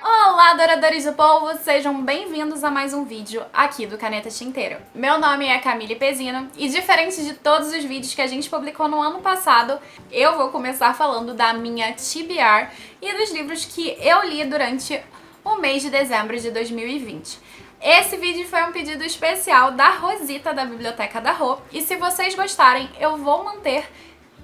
Olá, adoradores do povo! Sejam bem-vindos a mais um vídeo aqui do Caneta Tinteiro. Meu nome é Camille Pezino e, diferente de todos os vídeos que a gente publicou no ano passado, eu vou começar falando da minha TBR e dos livros que eu li durante o mês de dezembro de 2020. Esse vídeo foi um pedido especial da Rosita, da Biblioteca da Rô, e se vocês gostarem, eu vou manter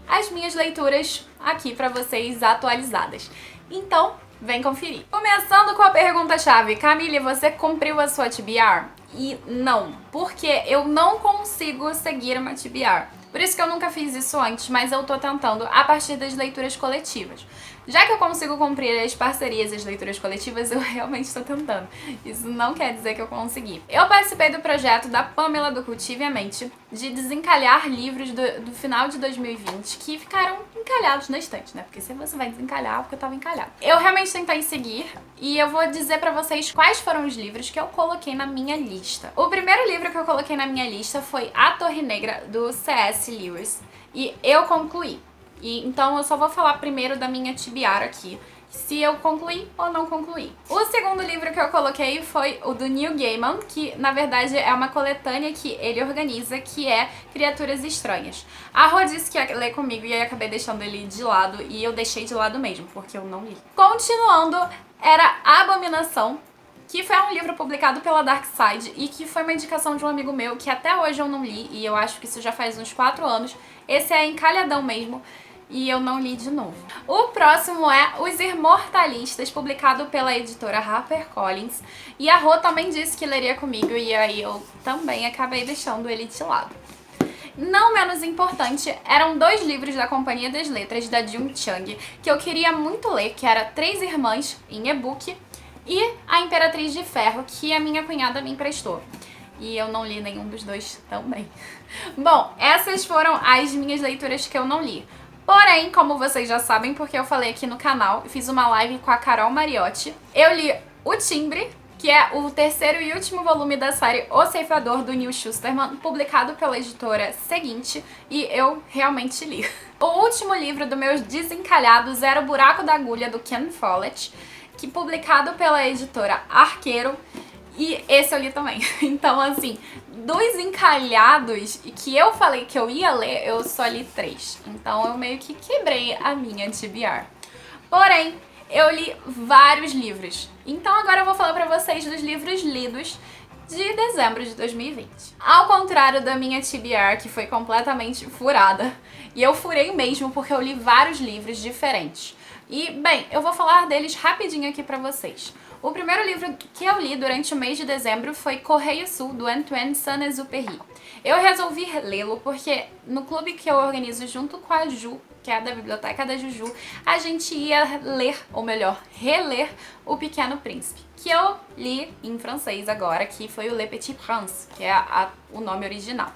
as minhas leituras aqui para vocês atualizadas. Então, vem conferir. Começando com a pergunta-chave. Camille, você cumpriu a sua TBR? E não, porque eu não consigo seguir uma TBR. Por isso que eu nunca fiz isso antes, mas eu tô tentando a partir das leituras coletivas. Já que eu consigo cumprir as parcerias e as leituras coletivas, eu realmente estou tentando. Isso não quer dizer que eu consegui. Eu participei do projeto da Pamela do Cultive a Mente de desencalhar livros do final de 2020 que ficaram encalhados na estante, né? Porque se você vai desencalhar, porque eu tava encalhado. Eu realmente tentei seguir e eu vou dizer pra vocês quais foram os livros que eu coloquei na minha lista. O primeiro livro que eu coloquei na minha lista foi A Torre Negra, do C.S. Lewis, e eu concluí. Então eu só vou falar primeiro da minha TBR aqui, se eu concluí ou não concluí. O segundo livro que eu coloquei foi o do Neil Gaiman, que na verdade é uma coletânea que ele organiza, que é Criaturas Estranhas. A Rô disse que ia ler comigo e aí acabei deixando ele de lado, e eu deixei de lado mesmo, porque eu não li. Continuando, era Abominação, que foi um livro publicado pela Dark Side e que foi uma indicação de um amigo meu que até hoje eu não li, e eu acho que isso já faz uns 4 anos. Esse é encalhadão mesmo. E eu não li de novo. O próximo é Os Imortalistas, publicado pela editora HarperCollins. E a Rô também disse que leria comigo, e aí eu também acabei deixando ele de lado. Não menos importante, eram 2 livros da Companhia das Letras, da Jung Chang, que eu queria muito ler, que era Três Irmãs, em e-book, e A Imperatriz de Ferro, que a minha cunhada me emprestou. E eu não li nenhum dos dois também. Bom, essas foram as minhas leituras que eu não li. Porém, como vocês já sabem, porque eu falei aqui no canal, fiz uma live com a Carol Mariotti, eu li O Timbre, que é o terceiro e último volume da série O Ceifador, do Neil Shusterman, publicado pela editora Seguinte, e eu realmente li. O último livro dos meus desencalhados era O Buraco da Agulha, do Ken Follett, que publicado pela editora Arqueiro, e esse eu li também. Então, assim, dos encalhados que eu falei que eu ia ler, eu só li 3. Então eu meio que quebrei a minha TBR. Porém, eu li vários livros. Então agora eu vou falar pra vocês dos livros lidos de dezembro de 2020. Ao contrário da minha TBR, que foi completamente furada. E eu furei mesmo porque eu li vários livros diferentes. E, bem, eu vou falar deles rapidinho aqui pra vocês. O primeiro livro que eu li durante o mês de dezembro foi Correio Sul, do Antoine Saint-Exupéry. Eu resolvi lê-lo porque no clube que eu organizo junto com a Ju, que é da Biblioteca da Juju, a gente ia ler, ou melhor, reler O Pequeno Príncipe, que eu li em francês agora, que foi o Le Petit Prince, que é o nome original.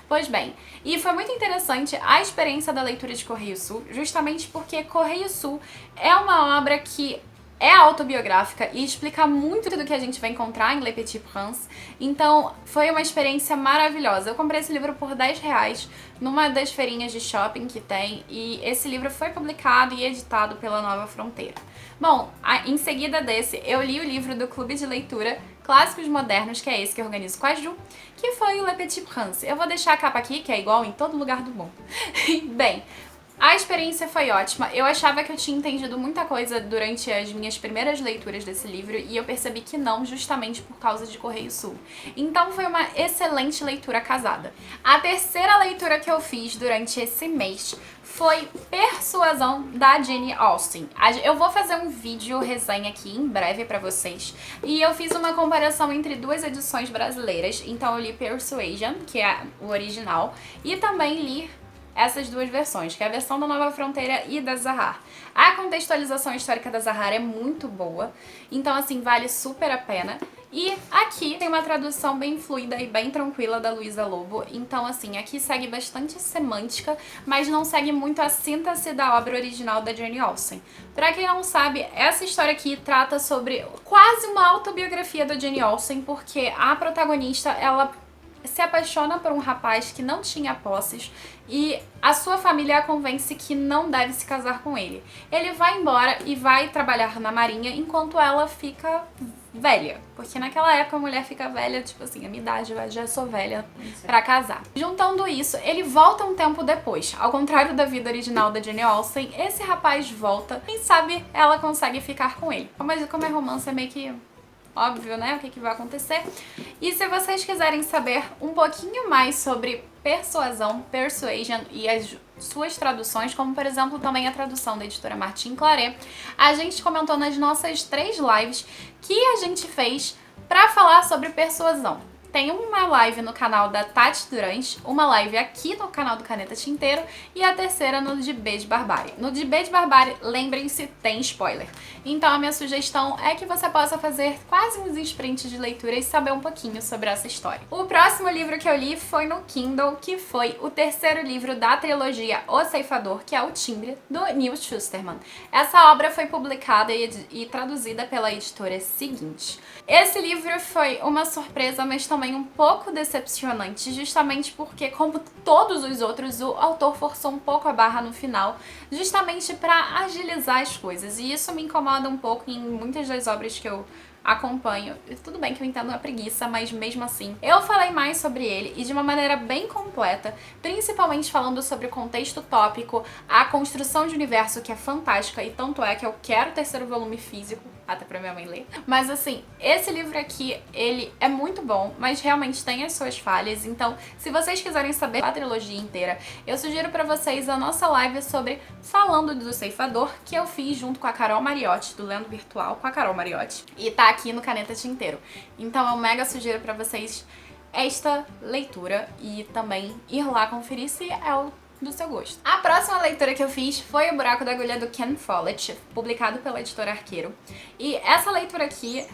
Pois bem, e foi muito interessante a experiência da leitura de Correio Sul, justamente porque Correio Sul é uma obra que é autobiográfica e explica muito do que a gente vai encontrar em Le Petit Prince. Então foi uma experiência maravilhosa. Eu comprei esse livro por R$10 numa das feirinhas de shopping que tem, e esse livro foi publicado e editado pela Nova Fronteira. Bom, em seguida desse, eu li o livro do Clube de Leitura Clássicos Modernos, que é esse que eu organizo com a Ju, que foi o Le Petit Prince. Eu vou deixar a capa aqui, que é igual em todo lugar do mundo. Bem, a experiência foi ótima. Eu achava que eu tinha entendido muita coisa durante as minhas primeiras leituras desse livro, e eu percebi que não, justamente por causa de Correio Sul. Então foi uma excelente leitura casada. A terceira leitura que eu fiz durante esse mês foi Persuasão, da Jane Austen. Eu vou fazer um vídeo resenha aqui em breve pra vocês, e eu fiz uma comparação entre 2 edições brasileiras. Então eu li Persuasion, que é o original, e também li essas 2 versões, que é a versão da Nova Fronteira e da Zahar. A contextualização histórica da Zahar é muito boa, então assim, vale super a pena. E aqui tem uma tradução bem fluida e bem tranquila da Luísa Lobo, então assim, aqui segue bastante semântica, mas não segue muito a síntese da obra original da Jane Austen. Pra quem não sabe, essa história aqui trata sobre quase uma autobiografia da Jane Austen, porque a protagonista, ela se apaixona por um rapaz que não tinha posses e a sua família a convence que não deve se casar com ele. Ele vai embora e vai trabalhar na marinha enquanto ela fica velha, porque naquela época a mulher fica velha, tipo assim, a minha idade, eu já sou velha pra casar. Juntando isso, ele volta um tempo depois. Ao contrário da vida original da Jane Austen, esse rapaz volta, quem sabe ela consegue ficar com ele. Mas como é romance, é meio que óbvio, né, o que vai acontecer. E se vocês quiserem saber um pouquinho mais sobre persuasão, persuasion e as suas traduções, como por exemplo também a tradução da editora Martin Claret, a gente comentou nas nossas 3 lives que a gente fez pra falar sobre persuasão. Tem uma live no canal da Tati Durante, uma live aqui no canal do Caneta Tinteiro e a terceira no de B de Barbárie. No de B de Barbárie, lembrem-se, tem spoiler. Então a minha sugestão é que você possa fazer quase uns sprints de leitura e saber um pouquinho sobre essa história. O próximo livro que eu li foi no Kindle, que foi o terceiro livro da trilogia O Ceifador, que é o Timbre, do Neil Shusterman. Essa obra foi publicada e traduzida pela editora Seguinte. Esse livro foi uma surpresa, mas também um pouco decepcionante, justamente porque, como todos os outros, o autor forçou um pouco a barra no final, justamente para agilizar as coisas, e isso me incomoda um pouco em muitas das obras que eu acompanho. Tudo bem que eu entendo a preguiça, mas mesmo assim. Eu falei mais sobre ele e de uma maneira bem completa, principalmente falando sobre o contexto tópico, a construção de universo que é fantástica, e tanto é que eu quero o terceiro volume físico, até pra minha mãe ler. Mas assim, esse livro aqui, ele é muito bom, mas realmente tem as suas falhas, então se vocês quiserem saber a trilogia inteira, eu sugiro pra vocês a nossa live sobre Falando do Ceifador, que eu fiz junto com a Carol Mariotti, do Lendo Virtual, com a Carol Mariotti, e tá aqui no Caneta Tinteiro. Então eu mega sugiro pra vocês esta leitura e também ir lá conferir se é o do seu gosto. A próxima leitura que eu fiz foi O Buraco da Agulha, do Ken Follett, publicado pela editora Arqueiro. E essa leitura aqui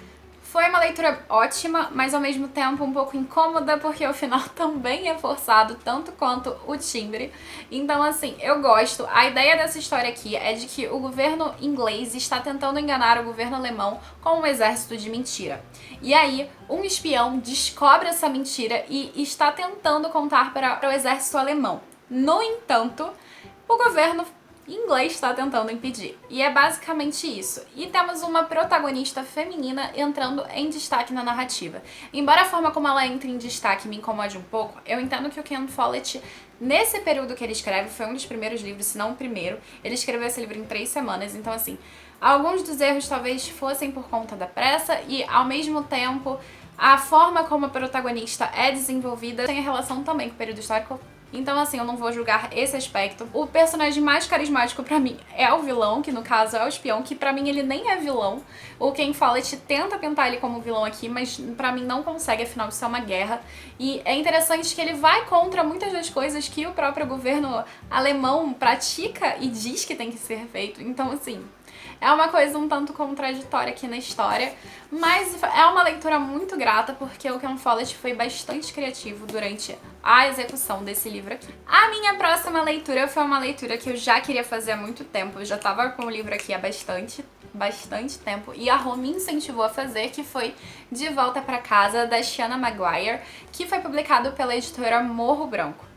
foi uma leitura ótima, mas ao mesmo tempo um pouco incômoda, porque o final também é forçado, tanto quanto o Timbre. Então assim, eu gosto. A ideia dessa história aqui é de que o governo inglês está tentando enganar o governo alemão com um exército de mentira. E aí, um espião descobre essa mentira e está tentando contar para o exército alemão. No entanto, o governo inglês está tentando impedir. E é basicamente isso. E temos uma protagonista feminina entrando em destaque na narrativa. Embora a forma como ela entra em destaque me incomode um pouco, eu entendo que o Ken Follett, nesse período que ele escreve, foi um dos primeiros livros, se não o primeiro. Ele escreveu esse livro em 3 semanas, então assim, alguns dos erros talvez fossem por conta da pressa e, ao mesmo tempo, a forma como a protagonista é desenvolvida tem a relação também com o período histórico. Então assim, eu não vou julgar esse aspecto. O personagem mais carismático pra mim é o vilão, que no caso é o espião, que pra mim ele nem é vilão. O Ken Follett tenta pintar ele como vilão aqui, mas pra mim não consegue, afinal isso é uma guerra. E é interessante que ele vai contra muitas das coisas que o próprio governo alemão pratica e diz que tem que ser feito. Então assim, é uma coisa um tanto contraditória aqui na história, mas é uma leitura muito grata porque o Ken Follett foi bastante criativo durante a execução desse livro aqui. A minha próxima leitura foi uma leitura que eu já queria fazer há muito tempo, eu já tava com o livro aqui há bastante tempo e a Rô me incentivou a fazer, que foi De Volta pra Casa, da Shanna Maguire, que foi publicado pela editora Morro Branco.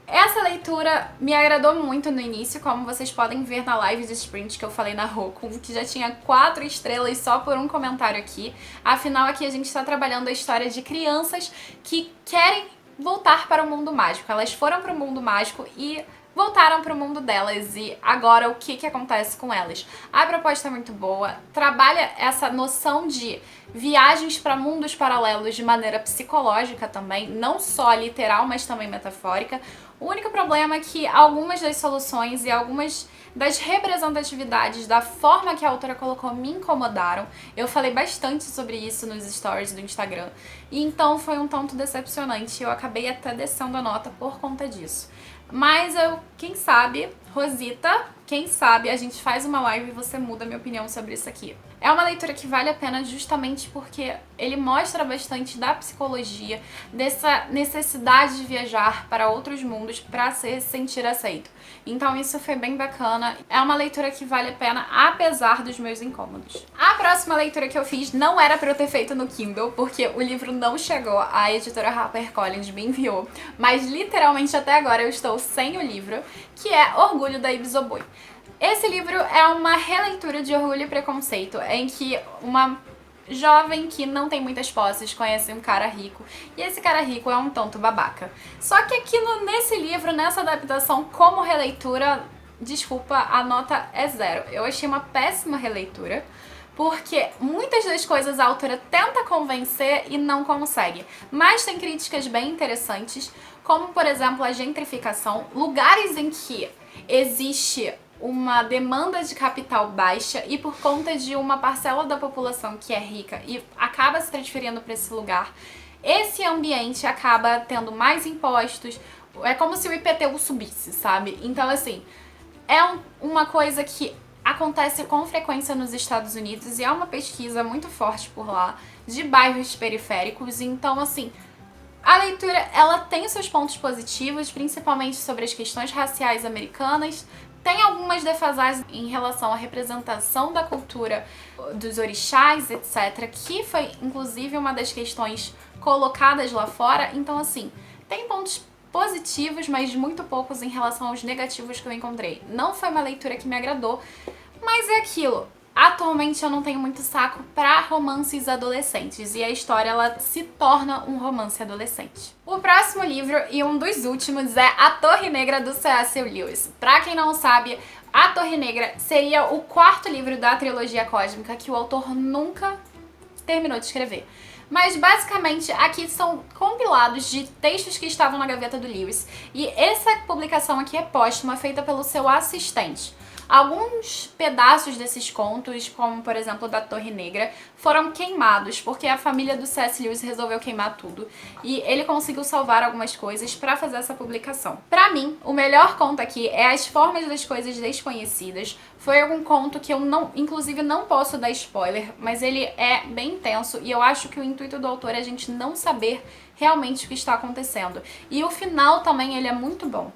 Essa leitura me agradou muito no início, como vocês podem ver na live de sprint que eu falei na Roku, que já tinha 4 estrelas só por um comentário aqui. Afinal, aqui a gente está trabalhando a história de crianças que querem voltar para o mundo mágico. Elas foram para o mundo mágico e voltaram para o mundo delas, e agora o que acontece com elas? A proposta é muito boa, trabalha essa noção de viagens para mundos paralelos de maneira psicológica também, não só literal, mas também metafórica. O único problema é que algumas das soluções e algumas das representatividades da forma que a autora colocou me incomodaram. Eu falei bastante sobre isso nos stories do Instagram, e então foi um tanto decepcionante. Eu acabei até descendo a nota por conta disso. Mas quem sabe, Rosita, quem sabe a gente faz uma live e você muda a minha opinião sobre isso aqui. É uma leitura que vale a pena justamente porque ele mostra bastante da psicologia, dessa necessidade de viajar para outros mundos para se sentir aceito. Então isso foi bem bacana. É uma leitura que vale a pena, apesar dos meus incômodos. A próxima leitura que eu fiz não era para eu ter feito no Kindle, porque o livro não chegou, a editora HarperCollins me enviou, mas literalmente até agora eu estou sem o livro, que é Orgulho da Ibi-Zoboi. Esse livro é uma releitura de Orgulho e Preconceito, em que uma jovem que não tem muitas posses conhece um cara rico, e esse cara rico é um tonto babaca. Só que aqui nesse livro, nessa adaptação como releitura, desculpa, a nota é 0. Eu achei uma péssima releitura, porque muitas das coisas a autora tenta convencer e não consegue. Mas tem críticas bem interessantes, como por exemplo a gentrificação, lugares em que existe uma demanda de capital baixa e por conta de uma parcela da população que é rica e acaba se transferindo para esse lugar, esse ambiente acaba tendo mais impostos, é como se o IPTU subisse, sabe? Então assim, é uma coisa que acontece com frequência nos Estados Unidos e é uma pesquisa muito forte por lá, de bairros periféricos, então assim, a leitura ela tem seus pontos positivos, principalmente sobre as questões raciais americanas. Tem algumas defasagens em relação à representação da cultura dos orixás, etc., que foi inclusive uma das questões colocadas lá fora. Então, assim, tem pontos positivos, mas muito poucos em relação aos negativos que eu encontrei. Não foi uma leitura que me agradou, mas é aquilo. Atualmente eu não tenho muito saco pra romances adolescentes e a história ela se torna um romance adolescente. O próximo livro e um dos últimos é A Torre Negra do C.S. Lewis. Pra quem não sabe, A Torre Negra seria o 4º livro da trilogia cósmica que o autor nunca terminou de escrever. Mas basicamente aqui são compilados de textos que estavam na gaveta do Lewis e essa publicação aqui é póstuma, feita pelo seu assistente. Alguns pedaços desses contos, como por exemplo da Torre Negra, foram queimados, porque a família do C.S. Lewis resolveu queimar tudo e ele conseguiu salvar algumas coisas para fazer essa publicação. Pra mim, o melhor conto aqui é As Formas das Coisas Desconhecidas. Foi algum conto que eu inclusive não posso dar spoiler, mas ele é bem intenso e eu acho que o intuito do autor é a gente não saber realmente o que está acontecendo. E o final também ele é muito bom.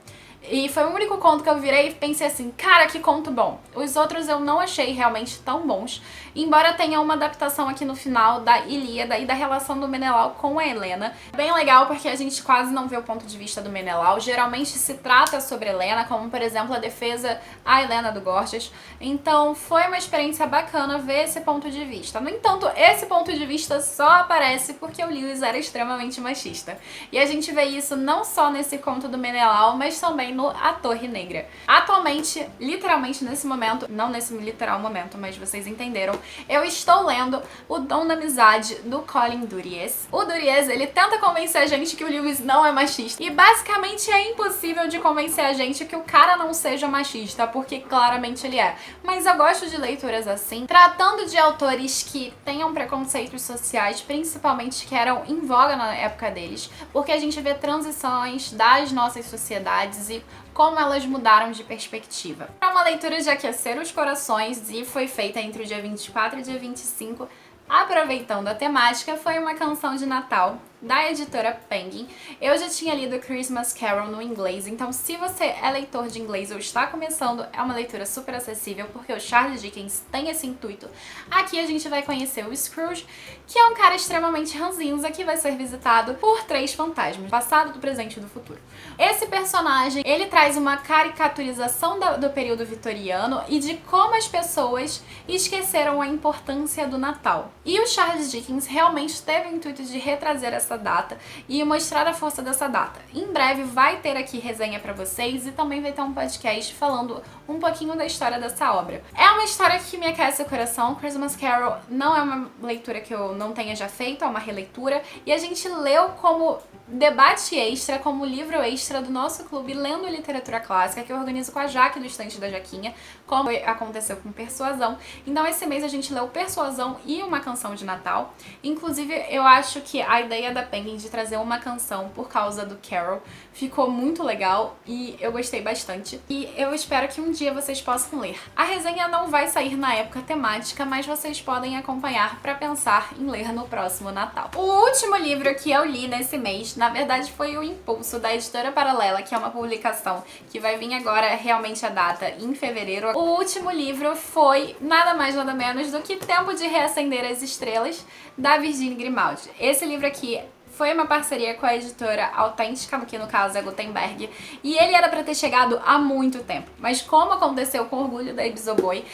E foi o único conto que eu virei e pensei assim, cara, que conto bom. Os outros eu não achei realmente tão bons, embora tenha uma adaptação aqui no final da Ilíada e da relação do Menelau com a Helena. Bem legal porque a gente quase não vê o ponto de vista do Menelau, geralmente se trata sobre Helena, como por exemplo a defesa à Helena do Gorgias. Então foi uma experiência bacana ver esse ponto de vista. No entanto, esse ponto de vista só aparece porque o Lewis era extremamente machista. E a gente vê isso não só nesse conto do Menelau, mas também no A Torre Negra. Atualmente, literalmente nesse momento, não nesse literal momento, mas vocês entenderam, eu estou lendo O Dom da Amizade, do Colin Duries. O Duries, ele tenta convencer a gente que o Lewis não é machista, e basicamente é impossível de convencer a gente que o cara não seja machista, porque claramente ele é. Mas eu gosto de leituras assim, tratando de autores que tenham preconceitos sociais, principalmente que eram em voga na época deles, porque a gente vê transições das nossas sociedades e como elas mudaram de perspectiva. É uma leitura de aquecer os corações e foi feita entre o dia 24 e o dia 25, aproveitando a temática. Foi uma canção de Natal da editora Penguin. Eu já tinha lido Christmas Carol no inglês, então se você é leitor de inglês ou está começando, é uma leitura super acessível, porque o Charles Dickens tem esse intuito. Aqui a gente vai conhecer o Scrooge, que é um cara extremamente ranzinza que vai ser visitado por 3 fantasmas, passado, do presente e do futuro. Esse personagem, ele traz uma caricaturização do período vitoriano e de como as pessoas esqueceram a importância do Natal. E o Charles Dickens realmente teve o intuito de retrazer essa data e mostrar a força dessa data. Em breve vai ter aqui resenha pra vocês e também vai ter um podcast falando um pouquinho da história dessa obra. É uma história que me aquece o coração. Christmas Carol não é uma leitura que eu não tenha já feito, é uma releitura, e a gente leu como debate extra, como livro extra do nosso clube Lendo Literatura Clássica, que eu organizo com a Jaque do Estante da Jaquinha, como aconteceu com Persuasão. Então esse mês a gente leu Persuasão e Uma Canção de Natal. Inclusive eu acho que a ideia da Penguin de trazer uma canção por causa do Carol. Ficou muito legal e eu gostei bastante. E eu espero que um dia vocês possam ler. A resenha não vai sair na época temática, mas vocês podem acompanhar para pensar em ler no próximo Natal. O último livro que eu li nesse mês, na verdade, foi o Impulso, da Editora Paralela, que é uma publicação que vai vir agora realmente a data em fevereiro. O último livro foi nada mais nada menos do que Tempo de Reacender as Estrelas, da Virginie Grimaldi. Esse livro aqui foi uma parceria com a editora Autêntica, que no caso é Gutenberg, e ele era para ter chegado há muito tempo, mas como aconteceu com Orgulho da Isoboi,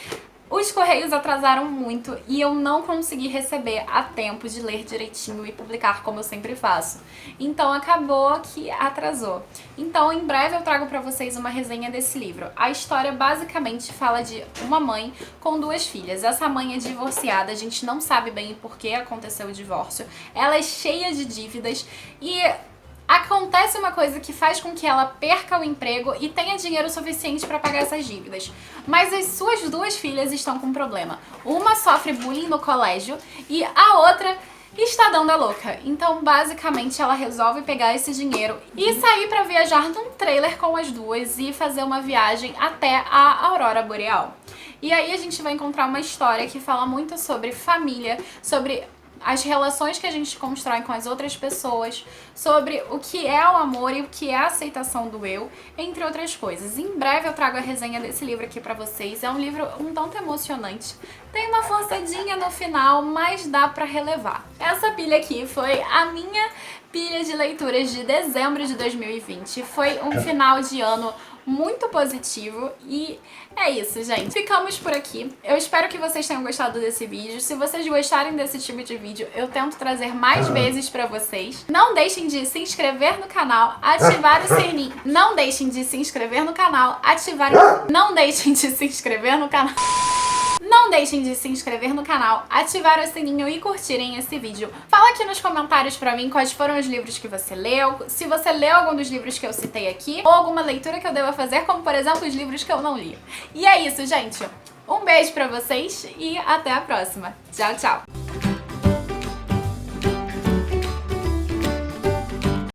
os correios atrasaram muito e eu não consegui receber a tempo de ler direitinho e publicar como eu sempre faço. Então acabou que atrasou. Então em breve eu trago pra vocês uma resenha desse livro. A história basicamente fala de uma mãe com duas filhas. Essa mãe é divorciada, a gente não sabe bem por que aconteceu o divórcio. Ela é cheia de dívidas e acontece uma coisa que faz com que ela perca o emprego e tenha dinheiro suficiente para pagar essas dívidas. Mas as suas duas filhas estão com um problema. Uma sofre bullying no colégio e a outra está dando a louca. Então, basicamente, ela resolve pegar esse dinheiro e sair para viajar num trailer com as duas e fazer uma viagem até a Aurora Boreal. E aí a gente vai encontrar uma história que fala muito sobre família, sobre as relações que a gente constrói com as outras pessoas, sobre o que é o amor e o que é a aceitação do eu, entre outras coisas. Em breve eu trago a resenha desse livro aqui pra vocês. É um livro um tanto emocionante. Tem uma forçadinha no final, mas dá pra relevar. Essa pilha aqui foi a minha pilha de leituras de dezembro de 2020. Foi um final de ano muito positivo e é isso, gente. Ficamos por aqui. Eu espero que vocês tenham gostado desse vídeo. Se vocês gostarem desse tipo de vídeo, eu tento trazer mais vezes pra vocês. Não deixem de se inscrever no canal, ativar o sininho. Não deixem de se inscrever no canal, ativar o... Não deixem de se inscrever no canal. Não deixem de se inscrever no canal, ativar o sininho e curtirem esse vídeo. Fala aqui nos comentários pra mim quais foram os livros que você leu, se você leu algum dos livros que eu citei aqui, ou alguma leitura que eu deva fazer, como por exemplo os livros que eu não li. E é isso, gente. Um beijo pra vocês e até a próxima. Tchau, tchau!